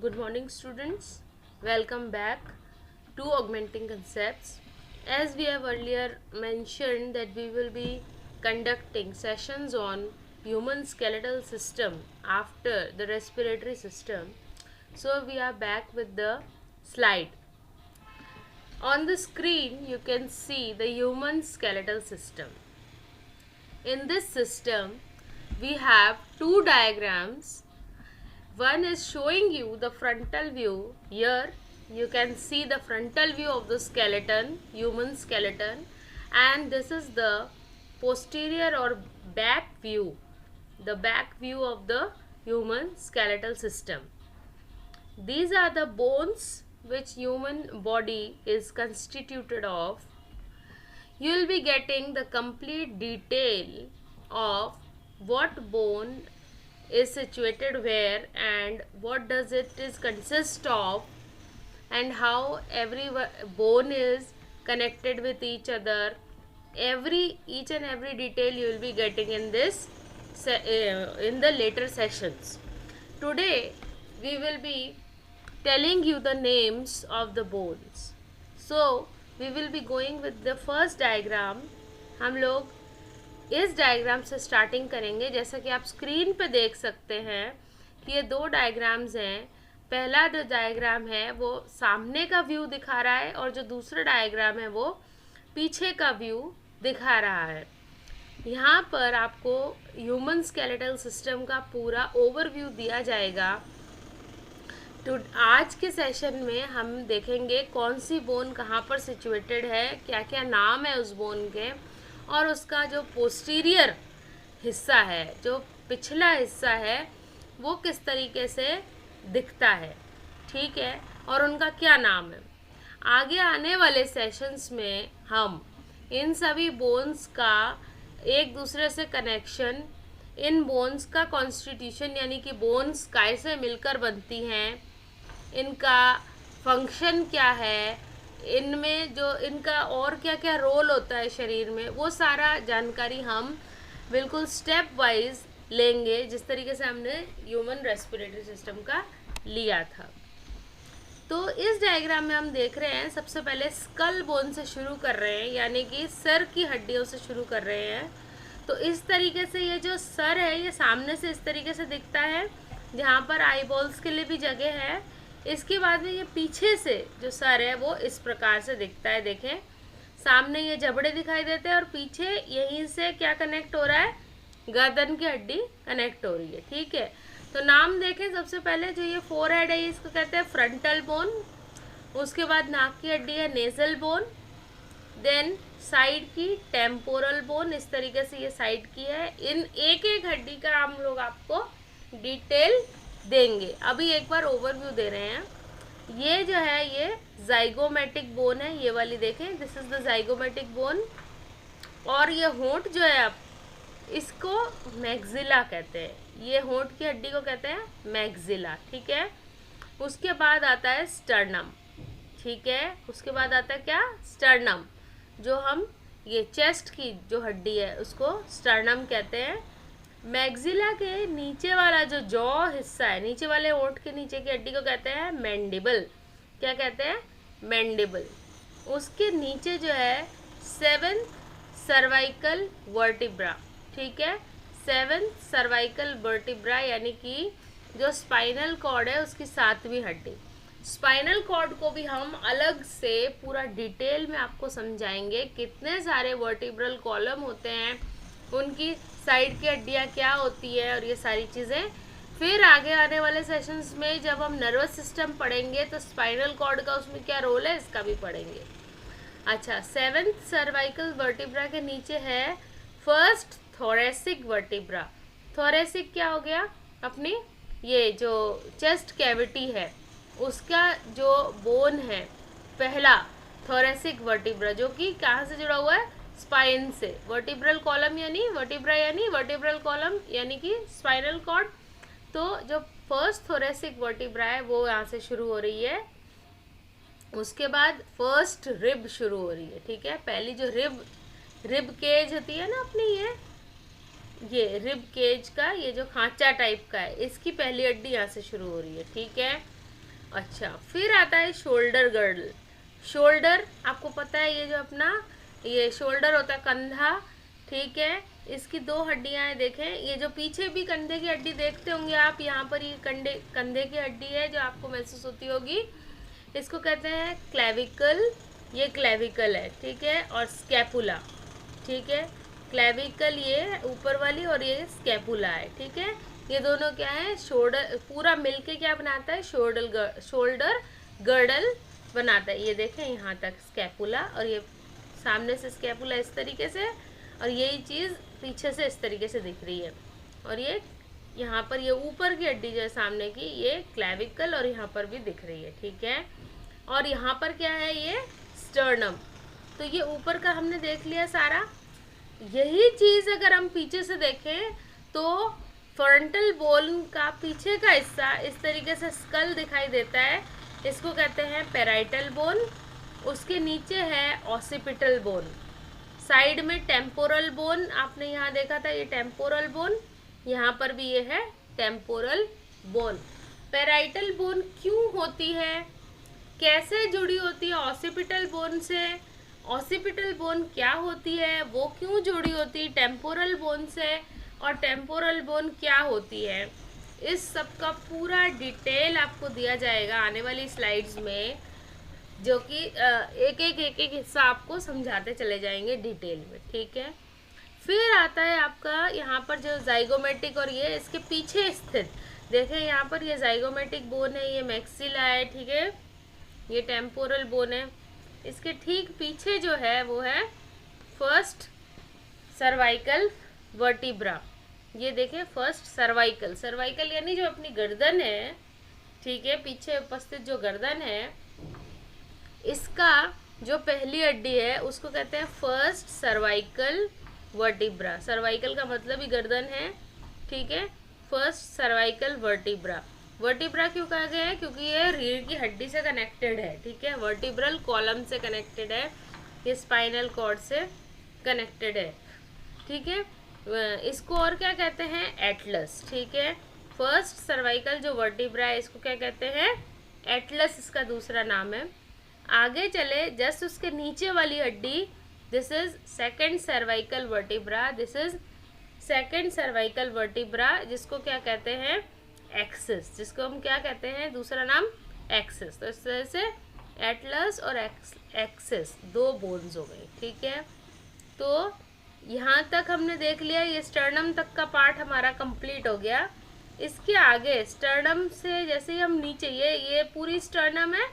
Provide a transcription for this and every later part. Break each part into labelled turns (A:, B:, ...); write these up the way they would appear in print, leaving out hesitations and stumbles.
A: Good morning, students. Welcome back to Augmenting Concepts. As we have earlier mentioned that we will be conducting sessions on human skeletal system after the respiratory system. So we are back with the slide. On the screen you can see the human skeletal system. In this system we have two diagrams. One is showing you the frontal view. Here you can see the frontal view of the skeleton, human skeleton, and this is the posterior or back view, the back view of the human skeletal system. These are the bones which human body is constituted of. You will be getting the complete detail of what bone is situated where and what does it is consist of, and how every bone is connected with each other. Each and every detail you will be getting in this in the later sessions. Today we will be telling you the names of the bones. So we will be going with the first diagram. हम लोग इस diagram से starting करेंगे. जैसा कि आप screen पे देख सकते हैं कि ये दो डायग्राम्स हैं. पहला जो डायग्राम है वो सामने का व्यू दिखा रहा है और जो दूसरा डायग्राम है वो पीछे का व्यू दिखा रहा है. यहाँ पर आपको ह्यूमन स्केलेटल सिस्टम का पूरा ओवरव्यू दिया जाएगा. तो आज के सेशन में हम देखेंगे कौन सी बोन कहाँ पर सिचुएटेड है, क्या क्या नाम है उस बोन के, और उसका जो पोस्टीरियर हिस्सा है, जो पिछला हिस्सा है, वो किस तरीके से दिखता है. ठीक है, और उनका क्या नाम है. आगे आने वाले सेशंस में हम इन सभी बोन्स का एक दूसरे से कनेक्शन, इन बोन्स का कॉन्स्टिट्यूशन यानी कि बोन्स कैसे मिलकर बनती हैं, इनका फंक्शन क्या है, इनमें जो इनका और क्या क्या रोल होता है शरीर में, वो सारा जानकारी हम बिल्कुल स्टेप वाइज लेंगे जिस तरीके से हमने ह्यूमन रेस्पिरेटरी सिस्टम का लिया था. तो इस डायग्राम में हम देख रहे हैं सबसे पहले स्कल बोन से शुरू कर रहे हैं, यानी कि सर की हड्डियों से शुरू कर रहे हैं. तो इस तरीके से ये जो सर है ये सामने से इस तरीके से दिखता है, जहाँ पर आई बॉल्स के लिए भी जगह है. इसके बाद में ये पीछे से जो सर है वो इस प्रकार से दिखता है. देखें, सामने ये जबड़े दिखाई देते हैं और पीछे यहीं से क्या कनेक्ट हो रहा है, गर्दन की हड्डी कनेक्ट हो रही है. ठीक है, तो नाम देखें. सबसे पहले जो ये फोरहेड है इसको कहते हैं फ्रंटल बोन. उसके बाद नाक की हड्डी है नेजल बोन. देन साइड की टेम्पोरल बोन, इस तरीके से ये साइड की है. इन एक एक हड्डी का हम लोग आपको डिटेल देंगे. अभी एक बार ओवरव्यू दे रहे हैं. ये जो है ये जाइगोमेटिक बोन है, ये वाली देखें, this is the zygomatic bone. और ये होंठ जो है आप इसको मैक्सिला कहते हैं, ये होंठ की हड्डी को कहते हैं मैक्सिला. ठीक है, उसके बाद आता है स्टर्नम. ठीक है, उसके बाद आता है क्या, स्टर्नम. जो हम ये चेस्ट की जो हड्डी है उसको स्टर्नम कहते हैं. मैक्सिला के नीचे वाला जो जॉ हिस्सा है, नीचे वाले होंठ के नीचे की हड्डी को कहते हैं मैंडिबल. क्या कहते हैं, मैंडिबल. उसके नीचे जो है 7 सर्वाइकल वर्टिब्रा. ठीक है, 7 सर्वाइकल वर्टिब्रा यानी कि जो स्पाइनल कॉर्ड है उसकी 7वीं हड्डी. स्पाइनल कॉर्ड को भी हम अलग से पूरा डिटेल में आपको समझाएंगे, कितने सारे वर्टिब्रल कॉलम होते हैं, उनकी साइड की हड्डियाँ क्या होती है और ये सारी चीज़ें. फिर आगे आने वाले सेशंस में जब हम नर्वस सिस्टम पढ़ेंगे तो स्पाइनल कॉर्ड का उसमें क्या रोल है इसका भी पढ़ेंगे. अच्छा, 7th सर्वाइकल वर्टिब्रा के नीचे है फर्स्ट थोरेसिक वर्टिब्रा. थोरेसिक क्या हो गया, अपनी ये जो चेस्ट कैविटी है उसका जो बोन है पहला थोरेसिक वर्टिब्रा, जो कि कहाँ से जुड़ा हुआ है, स्पाइन से. वर्टिब्रल कॉलम यानी वर्टिब्रा यानी वर्टिब्रल कॉलम यानी कि स्पाइनल कॉर्ड. तो जो फर्स्ट थोरेसिक वर्टिब्रा है वो यहाँ से शुरू हो रही है. उसके बाद फर्स्ट रिब शुरू हो रही है. ठीक है, पहली जो रिब केज होती है ना अपनी, ये रिब केज का ये जो खांचा टाइप का है, इसकी पहली हड्डी यहाँ से शुरू हो रही है. ठीक है, अच्छा, फिर आता है शोल्डर गर्डल। शोल्डर आपको पता है, ये जो अपना ये शोल्डर होता है, कंधा, ठीक है। इसकी दो हड्डियां हैं, देखें, ये जो पीछे भी कंधे की हड्डी देखते होंगे आप, यहाँ पर ये कंधे की हड्डी है जो आपको महसूस होती होगी, इसको कहते हैं क्लेविकल। ये क्लेविकल है, ठीक है, और स्कैपुला, ठीक है। क्लेविकल ये ऊपर वाली और ये स्कैपुला है, ठीक है। ये दोनों क्या है, शोल्डर पूरा मिलके क्या बनाता है, शोल्डर गर्डल बनाता है। ये देखें यहाँ तक स्कैपुला, और ये सामने से स्कैपुला इस तरीके से, और यही चीज़ पीछे से इस तरीके से दिख रही है। और ये यहाँ पर ये ऊपर की हड्डी जो है सामने की, ये क्लेविकल, और यहाँ पर भी दिख रही है, ठीक है। और यहाँ पर क्या है, ये स्टर्नम। तो ये ऊपर का हमने देख लिया सारा। यही चीज़ अगर हम पीछे से देखें तो फ्रंटल बोन का पीछे का हिस्सा इस तरीके से स्कल दिखाई देता है, इसको कहते हैं पैराइटल बोन। उसके नीचे है ऑसिपिटल बोन, साइड में टेम्पोरल बोन, आपने यहाँ देखा था ये टेम्पोरल बोन, यहाँ पर भी ये है टेम्पोरल बोन। पैराइटल बोन क्यों होती है, कैसे जुड़ी होती है ऑसिपिटल बोन से, ऑसिपिटल बोन क्या होती है, वो क्यों जुड़ी होती है टेम्पोरल बोन से, और टेम्पोरल बोन क्या होती है, इस सब का पूरा डिटेल आपको दिया जाएगा आने वाली स्लाइड्स में, जो कि एक एक हिस्सा आपको समझाते चले जाएंगे डिटेल में, ठीक है। फिर आता है आपका यहाँ पर जो जाइगोमेटिक, और ये इसके पीछे स्थित, देखें यहाँ पर ये जाइगोमेटिक बोन है, ये मैक्सिला है, ठीक है, ये टेम्पोरल बोन है। इसके ठीक पीछे जो है वो है फर्स्ट सर्वाइकल वर्टिब्रा। ये देखें फर्स्ट सर्वाइकल, सर्वाइकल यानी जो अपनी गर्दन है, ठीक है, पीछे उपस्थित जो गर्दन है, इसका जो पहली हड्डी है उसको कहते हैं फर्स्ट सर्वाइकल वर्टिब्रा। सर्वाइकल का मतलब ही गर्दन है, ठीक है। First cervical vertebra. वर्टिब्रा क्यों कहा गया है, क्योंकि ये रीढ़ की हड्डी से कनेक्टेड है, ठीक है, वर्टिब्रल कॉलम से कनेक्टेड है, ये स्पाइनल कॉर्ड से कनेक्टेड है, ठीक है। इसको और क्या कहते हैं, एटलस, ठीक है। फर्स्ट सर्वाइकल जो वर्टिब्रा है इसको क्या कहते हैं, एटलस इसका दूसरा नाम है। आगे चले, जस्ट उसके नीचे वाली हड्डी, this is second cervical vertebra, this is second cervical vertebra, जिसको क्या कहते हैं, एक्सिस, जिसको हम क्या कहते हैं दूसरा नाम, एक्सिस। तो इस तरह से एटलस और एक्सिस दो बोन्स हो गए, ठीक है। तो यहाँ तक हमने देख लिया, ये स्टर्नम तक का पार्ट हमारा कंप्लीट हो गया। इसके आगे स्टर्नम से जैसे ही हम नीचे, ये पूरी स्टर्नम है,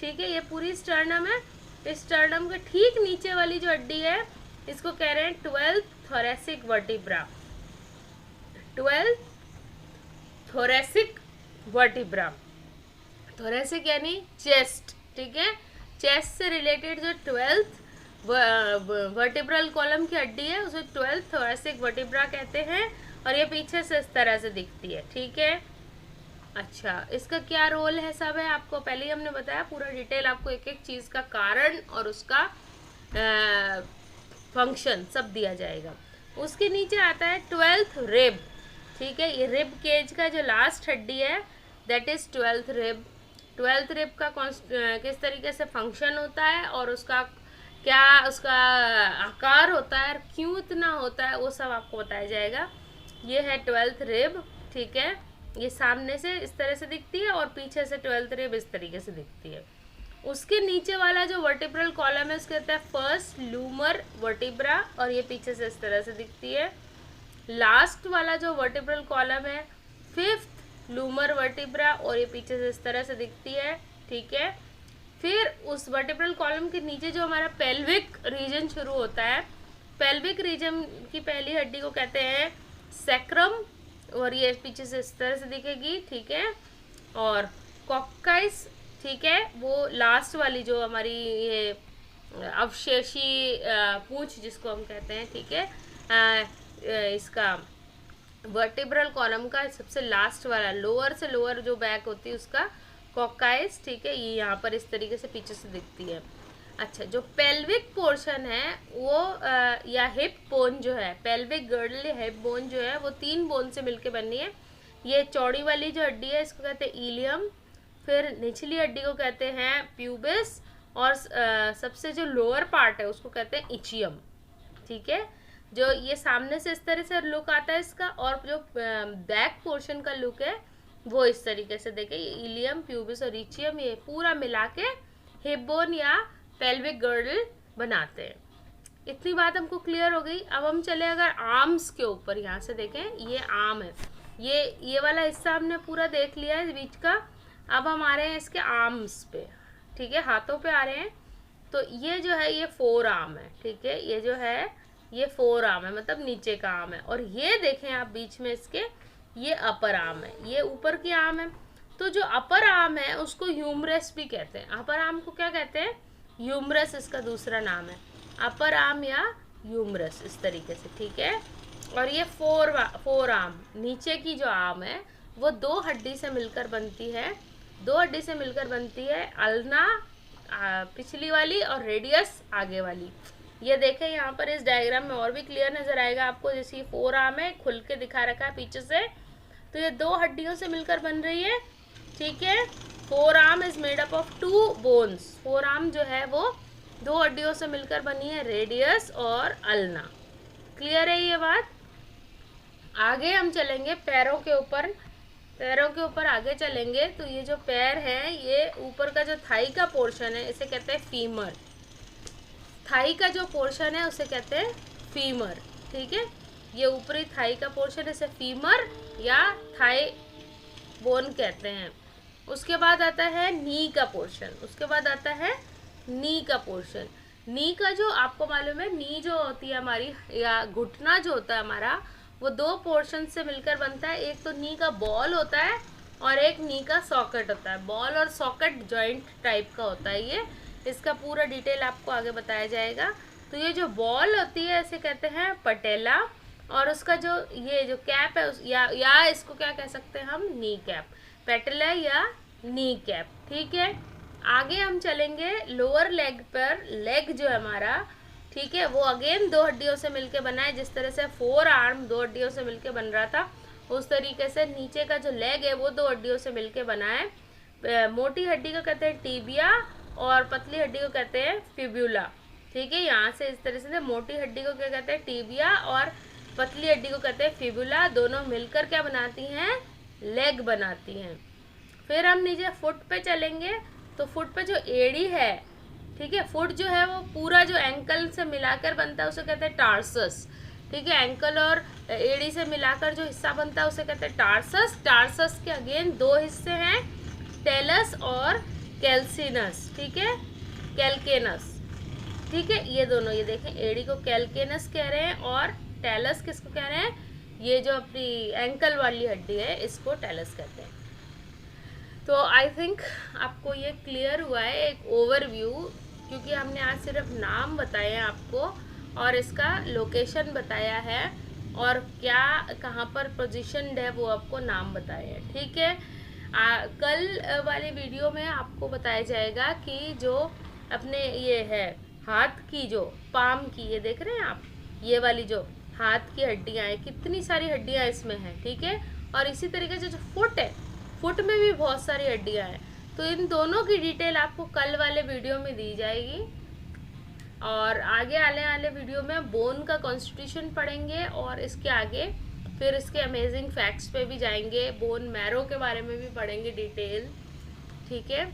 A: ठीक है, ये पूरी स्टर्नम है। इस स्टर्नम के ठीक नीचे वाली जो हड्डी है इसको कह रहे हैं 12th thoracic vertebra, 12th thoracic vertebra. Thoracic यानी चेस्ट, ठीक है, चेस्ट से रिलेटेड जो 12th वर्टिब्रल कॉलम की हड्डी है उसे 12th थोरेसिक वर्टिब्रा कहते हैं, और ये पीछे से इस तरह से दिखती है, ठीक है। अच्छा, इसका क्या रोल है सब है आपको पहले ही हमने बताया, पूरा डिटेल आपको एक एक चीज़ का कारण और उसका फंक्शन सब दिया जाएगा। उसके नीचे आता है 12th रिब, ठीक है, ये रिब केज का जो लास्ट हड्डी है that is 12th rib. 12th rib का किस तरीके से फंक्शन होता है और उसका क्या उसका आकार होता है और क्यों इतना होता है वो सब आपको बताया जाएगा। ये है 12th रिब, ठीक है, ये सामने से इस तरह से दिखती है और पीछे से 12th रिब इस तरीके से दिखती है। उसके नीचे वाला जो वर्टिब्रल कॉलम है उसको कहते हैं फर्स्ट लूमर वर्टिब्रा, और ये पीछे से इस तरह से दिखती है। लास्ट वाला जो वर्टिब्रल कॉलम है 5th लूमर वर्टिब्रा, और ये पीछे से इस तरह से दिखती है, ठीक है। फिर उस वर्टिब्रल कॉलम के नीचे जो हमारा पेल्विक रीजन शुरू होता है, पेल्विक रीजन की पहली हड्डी को कहते हैं सैक्रम, और ये पीछे से इस तरह से दिखेगी, ठीक है। और कॉक्काइस, ठीक है, वो लास्ट वाली जो हमारी ये अवशेषी पूंछ जिसको हम कहते हैं, ठीक है, इसका वर्टिब्रल कॉलम का सबसे लास्ट वाला लोअर से लोअर जो बैक होती है उसका कॉक्काइस, ठीक है, ये यहाँ पर इस तरीके से पीछे से दिखती है। अच्छा, जो पेल्विक पोर्शन है वो या हिप बोन जो है, पेल्विक गर्डल हिप बोन जो है वो 3 बोन से मिलके बनी है। ये चौड़ी वाली जो हड्डी है इसको कहते हैं इलियम, फिर निचली हड्डी को कहते हैं प्यूबिस, और सबसे जो लोअर पार्ट है उसको कहते हैं इचियम। ठीक है, जो ये सामने से इस तरह से लुक आता है इसका, और जो बैक पोर्शन का लुक है वो इस तरीके से देखें, इलियम, प्यूबिस और इचियम ये पूरा मिला के हिप बोन या पेल्विक गर्डल बनाते हैं। इतनी बात हमको क्लियर हो गई। अब हम चले अगर आर्म्स के ऊपर, यहाँ से देखें ये आर्म है, ये वाला हिस्सा हमने पूरा देख लिया है बीच का। अब हम आ रहे हैं इसके आर्म्स पे, ठीक है, हाथों पे आ रहे हैं। तो ये जो है ये फोर आर्म है, ठीक है, ये जो है ये फोर आर्म है, मतलब नीचे का आर्म है। और ये देखें आप बीच में इसके, ये अपर आर्म है, ये ऊपर की आर्म है। तो जो अपर आर्म है उसको ह्यूमरस भी कहते हैं। अपर आर्म को क्या कहते हैं? ह्यूमरस इसका दूसरा नाम है, अपर आर्म या ह्यूमरस, इस तरीके से, ठीक है। और ये फोर आर्म, नीचे की जो आर्म है वो दो हड्डी से मिलकर बनती है, दो हड्डी से मिलकर बनती है, अल्ना पिछली वाली और रेडियस आगे वाली। ये देखें यहाँ पर इस डायग्राम में और भी क्लियर नजर आएगा आपको। जैसे फोर आर्म है, खुल के दिखा रखा है पीछे से, तो ये दो हड्डियों से मिलकर बन रही है, ठीक है। Forearm is made up of two bones. Forearm जो है वो दो हड्डियों से मिलकर बनी है, रेडियस और अल्ना। क्लियर है ये बात? आगे हम चलेंगे पैरों के ऊपर। पैरों के ऊपर आगे चलेंगे तो ये जो पैर है, ये ऊपर का जो थाई का पोर्शन है इसे कहते हैं फीमर। थाई का जो पोर्शन है उसे कहते हैं फीमर, ठीक है। ये ऊपरी थाई का पोर्शन इसे फीमर या थाई बोन कहते हैं। उसके बाद आता है नी का पोर्शन, उसके बाद आता है नी का पोर्शन। नी का जो आपको मालूम है, नी जो होती है हमारी, या घुटना जो होता है हमारा, वो दो पोर्शन से मिलकर बनता है। एक तो नी का बॉल होता है और एक नी का सॉकेट होता है। बॉल और सॉकेट जॉइंट टाइप का होता है ये, इसका पूरा डिटेल आपको आगे बताया जाएगा। तो ये जो बॉल होती है इसे कहते हैं पटेला, और उसका जो ये जो कैप है या इसको क्या कह सकते हैं हम, नी कैप, पेटेला या नी कैप, ठीक है। आगे हम चलेंगे लोअर लेग पर। लेग जो है हमारा, ठीक है, वो अगेन दो हड्डियों से मिलके बना है। जिस तरह से फोर आर्म दो हड्डियों से मिलके बन रहा था, उस तरीके से नीचे का जो लेग है वो दो हड्डियों से मिलके बना है। मोटी हड्डी को कहते हैं टिबिया और पतली हड्डी को कहते हैं फिब्यूला, ठीक है। यहाँ से इस तरह से मोटी हड्डी को क्या कहते हैं, टिबिया, और पतली हड्डी को कहते हैं फिब्यूला। दोनों मिलकर क्या बनाती हैं, लेग बनाती हैं। फिर हम नीचे फुट पे चलेंगे। तो फुट पे जो एड़ी है, ठीक है, फुट जो है वो पूरा जो एंकल से मिलाकर बनता है उसे कहते हैं टार्सस, ठीक है। एंकल और एड़ी से मिलाकर जो हिस्सा बनता है उसे कहते हैं टार्सस। टार्सस के अगेन दो हिस्से हैं, टेलस और कैल्सिनस, ठीक है, कैल्केनस, ठीक है। ये दोनों, ये देखें, एड़ी को कैल्केनस कह रहे हैं और टेलस किसको कह रहे हैं, ये जो अपनी एंकल वाली हड्डी है इसको टेलस कहते हैं। तो आई थिंक आपको ये क्लियर हुआ है, एक ओवरव्यू, क्योंकि हमने आज सिर्फ नाम बताए हैं आपको और इसका लोकेशन बताया है और क्या कहाँ पर पोजीशनड है वो आपको नाम बताया है, ठीक है। कल वाले वीडियो में आपको बताया जाएगा कि जो अपने ये है हाथ की, जो पाम की, ये देख रहे हैं आप, ये वाली जो हाथ की हड्डियाँ हैं, कितनी सारी हड्डियाँ इसमें हैं, ठीक है। और इसी तरीके से जो फुट है, फुट में भी बहुत सारी हड्डियाँ हैं। तो इन दोनों की डिटेल आपको कल वाले वीडियो में दी जाएगी। और आगे आने वाले वीडियो में बोन का कॉन्स्टिट्यूशन पढ़ेंगे और इसके आगे फिर इसके अमेजिंग फैक्ट्स पे भी जाएंगे, बोन मैरो के बारे में भी पढ़ेंगे डिटेल, ठीक है।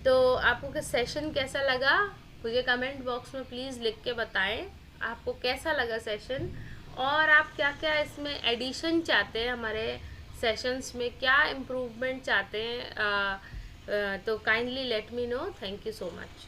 A: तो आपको सेशन कैसा लगा मुझे कमेंट बॉक्स में प्लीज़ लिख के बताएं, आपको कैसा लगा सेशन, और आप क्या क्या इसमें एडिशन चाहते हैं, हमारे सेशंस में क्या इम्प्रूवमेंट चाहते हैं। तो kindly let me know. Thank you so much.